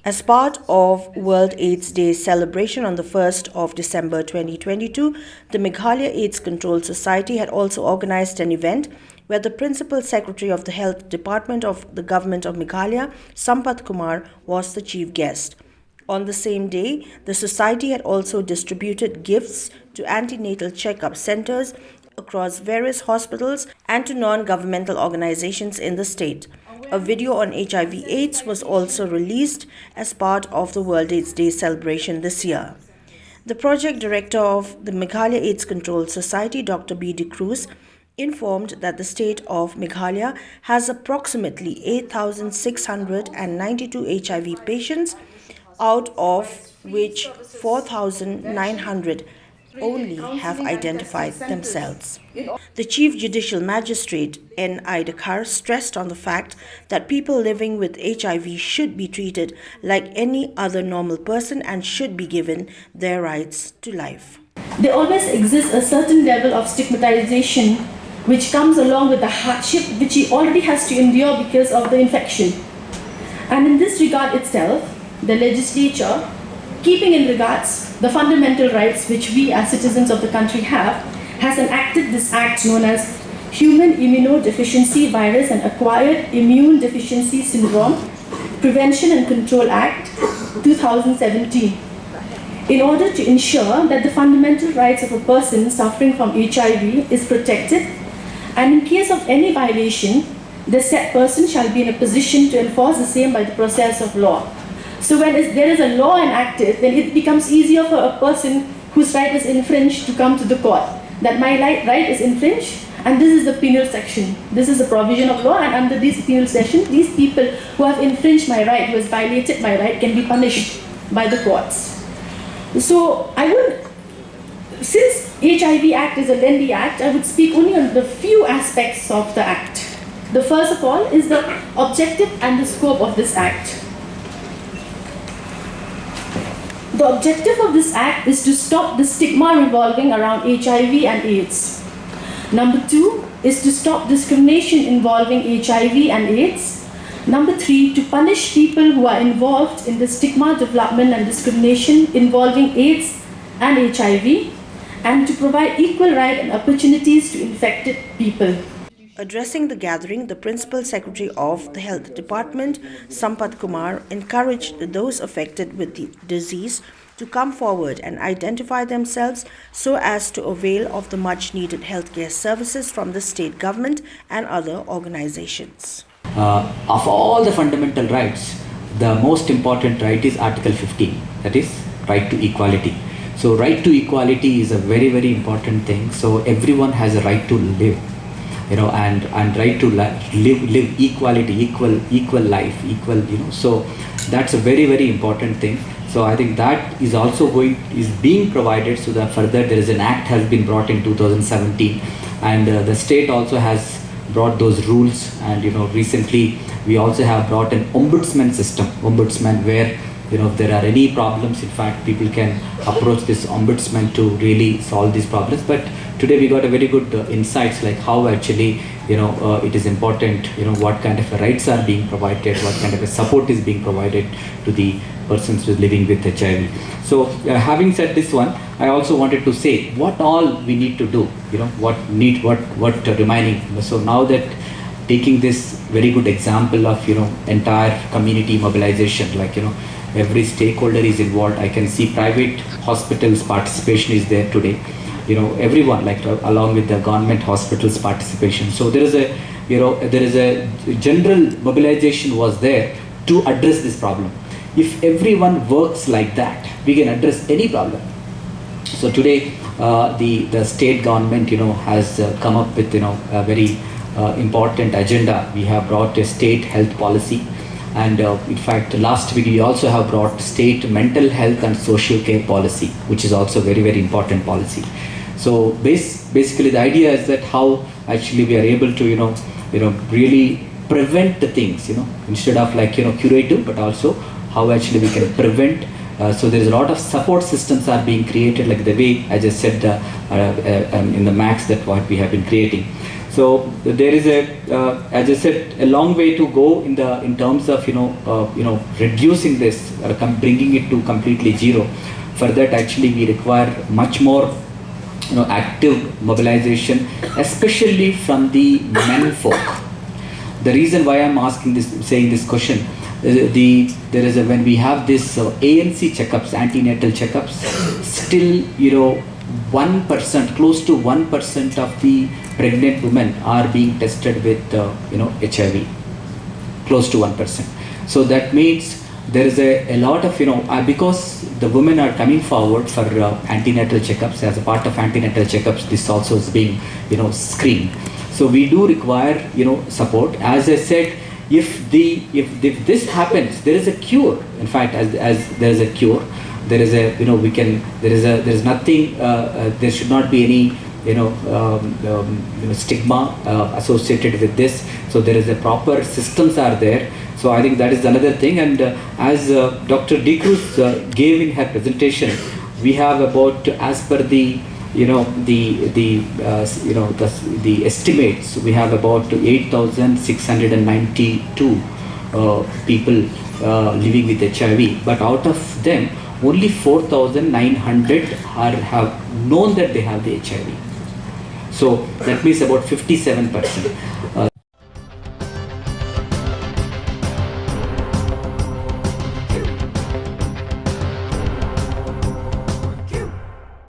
As part of World AIDS Day celebration on the 1st of December 2022, the Meghalaya Aids Control Society had also organized an event where the Principal Secretary of the Health Department of the Government of Meghalaya, Sampath Kumar, was the chief guest. On the same day, the society had also distributed gifts to antenatal checkup centers across various hospitals and to non-governmental organizations in the state. A video on HIV AIDS was also released as part of the World AIDS Day celebration this year. The project director of the Meghalaya AIDS Control Society, Dr. B. De Cruz, informed that the state of Meghalaya has approximately 8,692 HIV patients, out of which 4,900 only have identified themselves. The Chief Judicial Magistrate, N. Idakar, stressed on the fact that people living with HIV should be treated like any other normal person and should be given their rights to life. There always exists a certain level of stigmatization which comes along with the hardship which he already has to endure because of the infection. And in this regard itself, the legislature, keeping in regards the fundamental rights which we as citizens of the country have, has enacted this act known as Human Immunodeficiency Virus and Acquired Immune Deficiency Syndrome Prevention and Control Act 2017 in order to ensure that the fundamental rights of a person suffering from HIV is protected, and in case of any violation, the said person shall be in a position to enforce the same by the process of law. So when there is a law enacted, then it becomes easier for a person whose right is infringed to come to the court. That my right is infringed, and this is the penal section. This is the provision of law, and under this penal section, these people who have infringed my right, who has violated my right, can be punished by the courts. So since HIV Act is a lengthy act, I would speak only on the few aspects of the act. The first of all is the objective and the scope of this act. The objective of this act is to stop the stigma revolving around HIV and AIDS. Number 2 is to stop discrimination involving HIV and AIDS. Number 3, to punish people who are involved in the stigma development and discrimination involving AIDS and HIV, and to provide equal rights and opportunities to infected people. Addressing the gathering, the Principal Secretary of the Health Department, Sampath Kumar, encouraged those affected with the disease to come forward and identify themselves so as to avail of the much-needed healthcare services from the state government and other organizations. Of all the fundamental rights, the most important right is Article 15, that is right to equality. So right to equality is a very, very important thing. So everyone has a right to live, and right to live equality, equal life, so that's a very, very important thing. So I think that is also being provided, so that further there is an act has been brought in 2017, and the state also has brought those rules, and recently we also have brought an ombudsman system, where if there are any problems, in fact people can approach this ombudsman to really solve these problems. But today we got a very good insights, like how actually it is important, what kind of rights are being provided, what kind of a support is being provided to the persons who are living with HIV. So having said this one, I also wanted to say what all we need to do, what remaining. So now that taking this very good example of entire community mobilization, like every stakeholder is involved. I can see private hospitals participation is there today, everyone, like along with the government hospitals participation. So there is a general mobilization was there to address this problem. If everyone works like that, we can address any problem. So today the state government has come up with a very important agenda. We have brought a state health policy, and in fact last week we also have brought state mental health and social care policy, which is also very, very important policy. So basically the idea is that how actually we are able to really prevent the things, instead of curative, but also how actually we can prevent. So there is a lot of support systems are being created, like the way I just said in the max that what we have been creating. So there is as I said, a long way to go in terms of reducing this, bringing it to completely zero. For that, actually, we require much more active mobilization, especially from the men folk. The reason why I'm saying this question, when we have this ANC checkups, antenatal checkups, still 1%, close to 1% of the pregnant women are being tested with HIV, close to 1%. So that means there is a lot of because the women are coming forward for antenatal checkups. As a part of antenatal checkups, this also is being screened. So we do require support. As I said, if this happens, there is a cure. In fact, as there is a cure, there is a there is nothing. There should not be any stigma associated with this. So there is a proper systems are there. So I think that is another thing. And as Dr. D. Cruz gave in her presentation, we have about, as per the the estimates, we have about 8,692 people living with HIV, but out of them only 4,900 have known that they have the HIV. So that means about 57%.